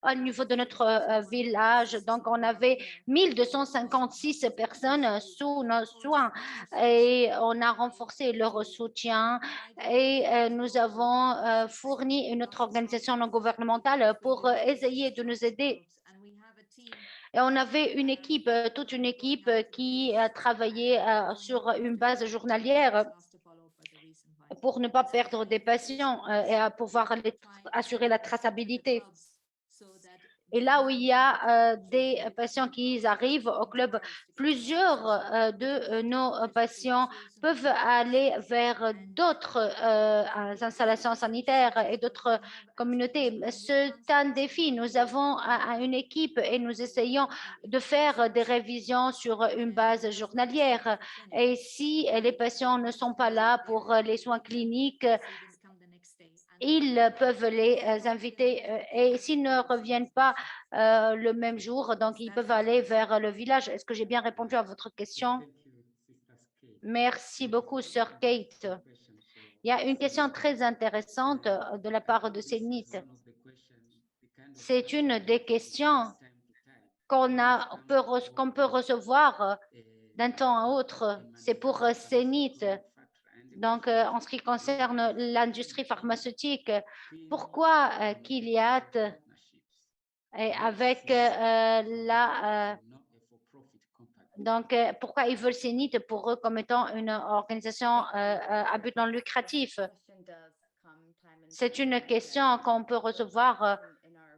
au niveau de notre village. Donc, on avait 1256 personnes sous nos soins et on a renforcé leur soutien et nous avons fourni une autre organisation non gouvernementale pour essayer de nous aider. Et on avait une équipe, toute une équipe qui a travaillé sur une base journalière pour ne pas perdre des patients et à pouvoir assurer la traçabilité. Et là où il y a des patients qui arrivent au club, plusieurs de nos patients peuvent aller vers d'autres installations sanitaires et d'autres communautés. C'est un défi. Nous avons une équipe et nous essayons de faire des révisions sur une base journalière. Et si les patients ne sont pas là pour les soins cliniques, ils peuvent les inviter et s'ils ne reviennent pas le même jour, donc ils peuvent aller vers le village. Est-ce que j'ai bien répondu à votre question? Merci beaucoup, Sœur Kate. Il y a une question très intéressante de la part de Sénit. C'est une des questions qu'on peut recevoir d'un temps à autre. C'est pour Sénit. Donc, en ce qui concerne l'industrie pharmaceutique, pourquoi Gilead avec pourquoi ils veulent CENIT pour eux comme étant une organisation à but non lucratif? C'est une question qu'on peut recevoir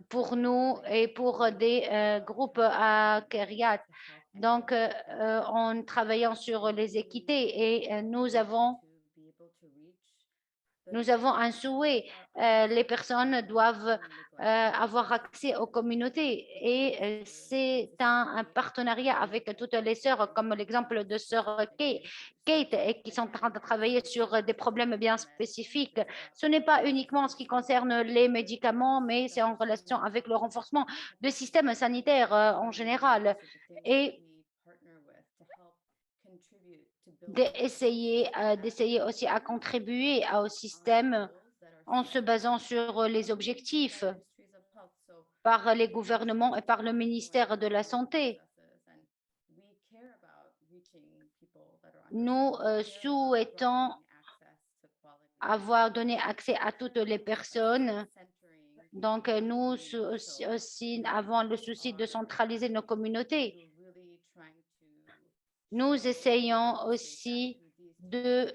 pour nous et pour des groupes à Gilead. Donc, en travaillant sur les équités et nous avons un souhait. Les personnes doivent avoir accès aux communautés et c'est un partenariat avec toutes les sœurs, comme l'exemple de sœur Kate, et qui sont en train de travailler sur des problèmes bien spécifiques. Ce n'est pas uniquement en ce qui concerne les médicaments, mais c'est en relation avec le renforcement du système sanitaire en général. Et d'essayer aussi à contribuer au système en se basant sur les objectifs par les gouvernements et par le ministère de la Santé. Nous souhaitons avoir donné accès à toutes les personnes Donc, nous aussi avons le souci de centraliser nos communautés. Nous essayons aussi de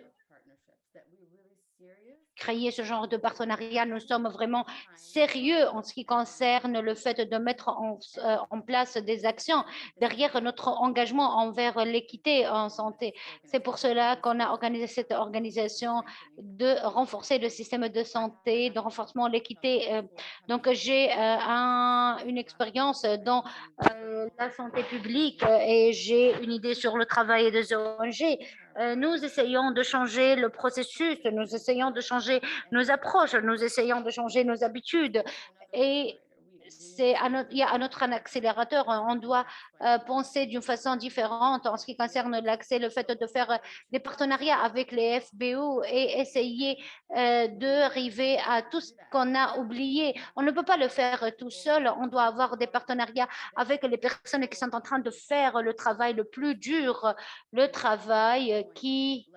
créer ce genre de partenariat. Nous sommes vraiment sérieux en ce qui concerne le fait de mettre en place des actions derrière notre engagement envers l'équité en santé. C'est pour cela qu'on a organisé cette organisation de renforcer le système de santé, de renforcement de l'équité. Donc, j'ai une expérience dans la santé publique et j'ai une idée sur le travail des ONG. Nous essayons de changer le processus, nous essayons de changer nos approches, nous essayons de changer nos habitudes. Et il y a un autre accélérateur. On doit penser d'une façon différente en ce qui concerne l'accès, le fait de faire des partenariats avec les FBO et essayer d'arriver à tout ce qu'on a oublié. On ne peut pas le faire tout seul. On doit avoir des partenariats avec les personnes qui sont en train de faire le travail le plus dur, le travail qui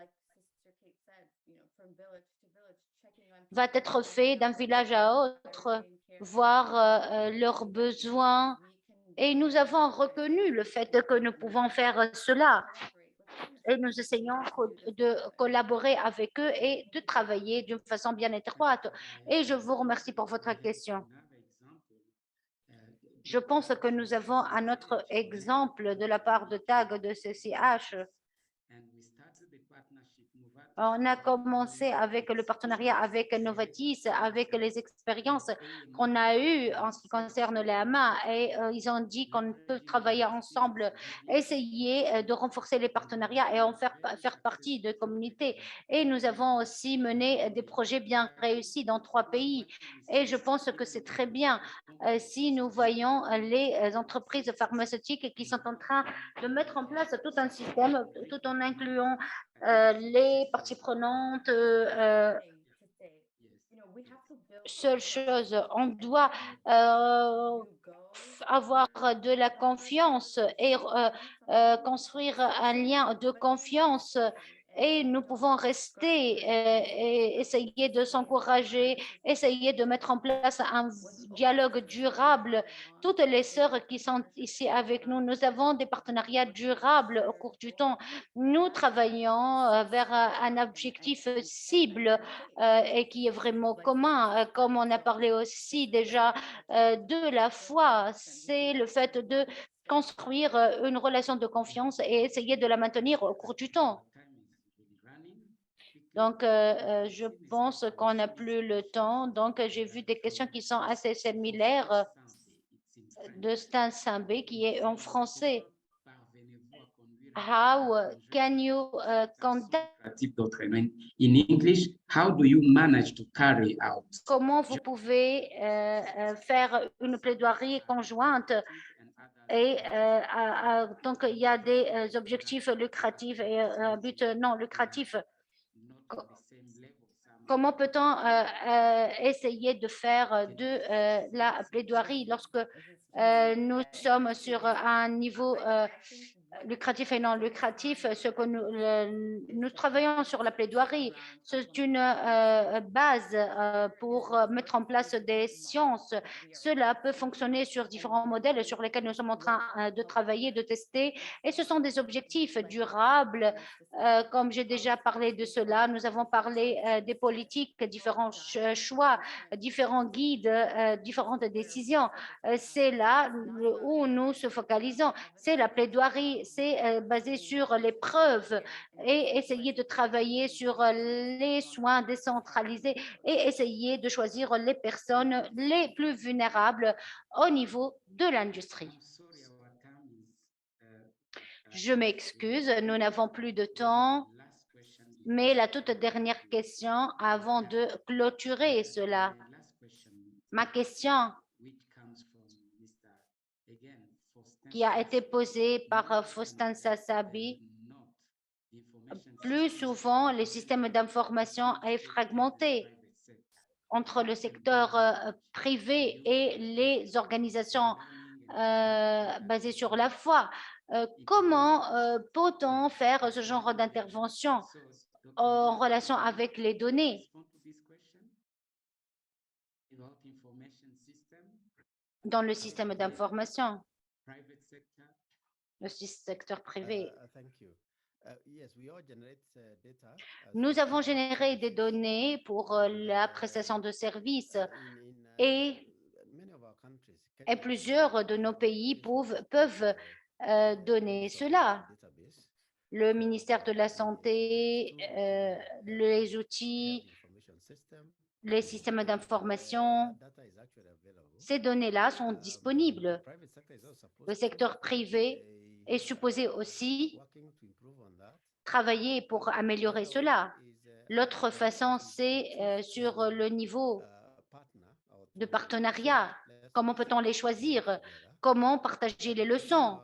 va être fait d'un village à autre, voir leurs besoins. Et nous avons reconnu le fait que nous pouvons faire cela. Et nous essayons de collaborer avec eux et de travailler d'une façon bien étroite. Et je vous remercie pour votre question. Je pense que nous avons un autre exemple de la part de TAG de CCH. On a commencé avec le partenariat avec Novatis, avec les expériences qu'on a eues en ce qui concerne les AMA et ils ont dit qu'on peut travailler ensemble, essayer de renforcer les partenariats et en faire partie de communautés. Et nous avons aussi mené des projets bien réussis dans 3 pays et je pense que c'est très bien si nous voyons les entreprises pharmaceutiques qui sont en train de mettre en place tout un système tout en incluant les parties prenantes. Seule chose, on doit avoir de la confiance et construire un lien de confiance. Et nous pouvons rester et essayer de s'encourager, essayer de mettre en place un dialogue durable. Toutes les sœurs qui sont ici avec nous, nous avons des partenariats durables au cours du temps. Nous travaillons vers un objectif cible et qui est vraiment commun, comme on a parlé aussi déjà de la foi, c'est le fait de construire une relation de confiance et essayer de la maintenir au cours du temps. Donc, je pense qu'on n'a plus le temps. Donc, j'ai vu des questions qui sont assez similaires de Stan Sambé qui est en français. How can you conduct in English, how do you manage to carry out? Comment vous pouvez faire une plaidoirie conjointe et donc il y a des objectifs lucratifs et un but non lucratif. Comment peut-on essayer de faire de la plaidoirie lorsque nous sommes sur un niveau lucratif et non lucratif, ce que nous travaillons sur la plaidoirie. C'est une base pour mettre en place des sciences. Cela peut fonctionner sur différents modèles sur lesquels nous sommes en train de travailler, de tester. Et ce sont des objectifs durables. Comme j'ai déjà parlé de cela, nous avons parlé des politiques, différents choix, différents guides, différentes décisions. C'est là où nous se focalisons. C'est la plaidoirie, c'est basé sur les preuves et essayer de travailler sur les soins décentralisés et essayer de choisir les personnes les plus vulnérables au niveau de l'industrie. Je m'excuse, nous n'avons plus de temps, mais la toute dernière question avant de clôturer cela. Ma question qui a été posée par Faustin Sassabi, plus souvent, le système d'information est fragmenté entre le secteur privé et les organisations basées sur la foi. Comment peut-on faire ce genre d'intervention en relation avec les données? dans le système d'information, le secteur privé. Nous avons généré des données pour la prestation de services et plusieurs de nos pays peuvent donner cela. Le ministère de la Santé, les outils, les systèmes d'information, ces données-là sont disponibles. Le secteur privé est supposé aussi travailler pour améliorer cela. L'autre façon, c'est sur le niveau de partenariat. Comment peut-on les choisir? Comment partager les leçons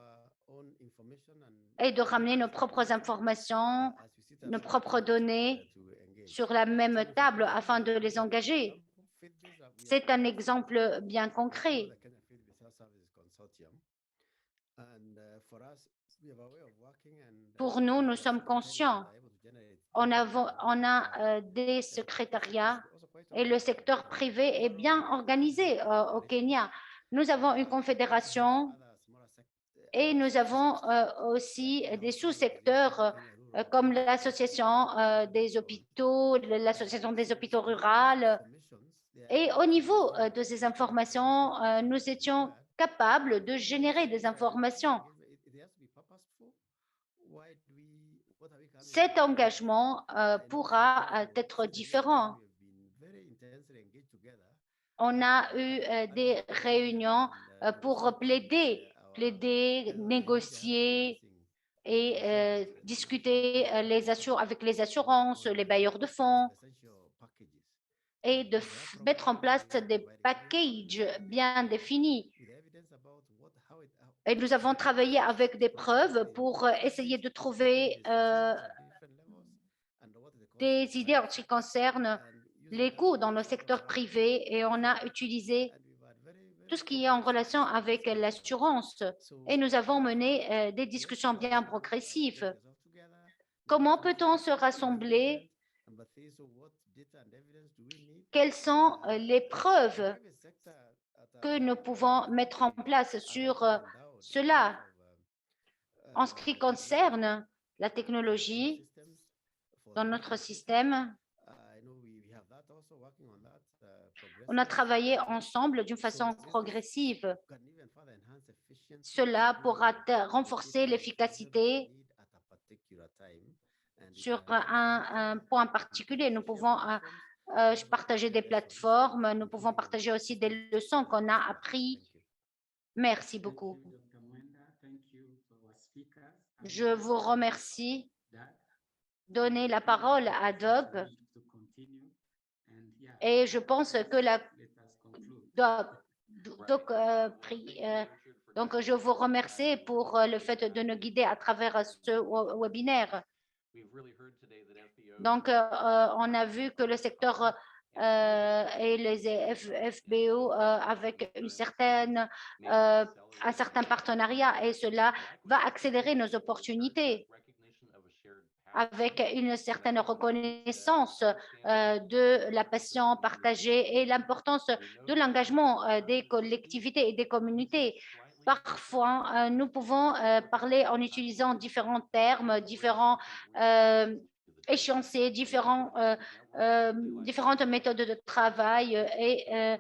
et de ramener nos propres informations, nos propres données sur la même table afin de les engager? C'est un exemple bien concret. Pour nous, nous sommes conscients. On a des secrétariats et le secteur privé est bien organisé au Kenya. Nous avons une confédération et nous avons aussi des sous-secteurs comme l'association des hôpitaux, l'association des hôpitaux ruraux. Et au niveau de ces informations, nous étions capables de générer des informations. Cet engagement pourra être différent. On a eu des réunions pour plaider, négocier et discuter avec les assurances, les bailleurs de fonds et de mettre en place des packages bien définis. Et nous avons travaillé avec des preuves pour essayer de trouver des idées en ce qui concerne les coûts dans le secteur privé et on a utilisé tout ce qui est en relation avec l'assurance et nous avons mené des discussions bien progressives. Comment peut-on se rassembler? Quelles sont les preuves que nous pouvons mettre en place sur cela? En ce qui concerne la technologie dans notre système, on a travaillé ensemble d'une façon progressive. Cela pourra renforcer l'efficacité sur un point particulier. Nous pouvons partager des plateformes, nous pouvons partager aussi des leçons qu'on a apprises. Merci beaucoup. Je vous remercie. Donner la parole à Doug. Et je pense que donc, je vous remercie pour le fait de nous guider à travers ce webinaire. Donc, on a vu que le secteur et les FBO avec un certain partenariat et cela va accélérer nos opportunités avec une certaine reconnaissance de la passion partagée et l'importance de l'engagement des collectivités et des communautés. Parfois, nous pouvons parler en utilisant différents termes, différents échéanciers, différentes méthodes de travail et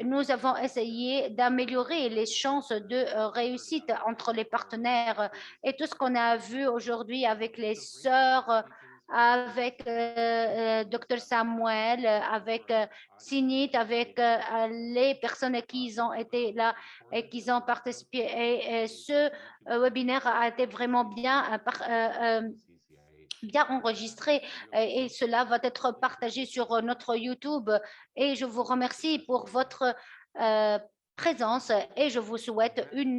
nous avons essayé d'améliorer les chances de réussite entre les partenaires et tout ce qu'on a vu aujourd'hui avec les sœurs, avec Dr Samuel, avec Sinit, avec les personnes qui ont été là et qui ont participé. Et ce webinaire a été vraiment bien enregistré et cela va être partagé sur notre YouTube et je vous remercie pour votre présence et je vous souhaite une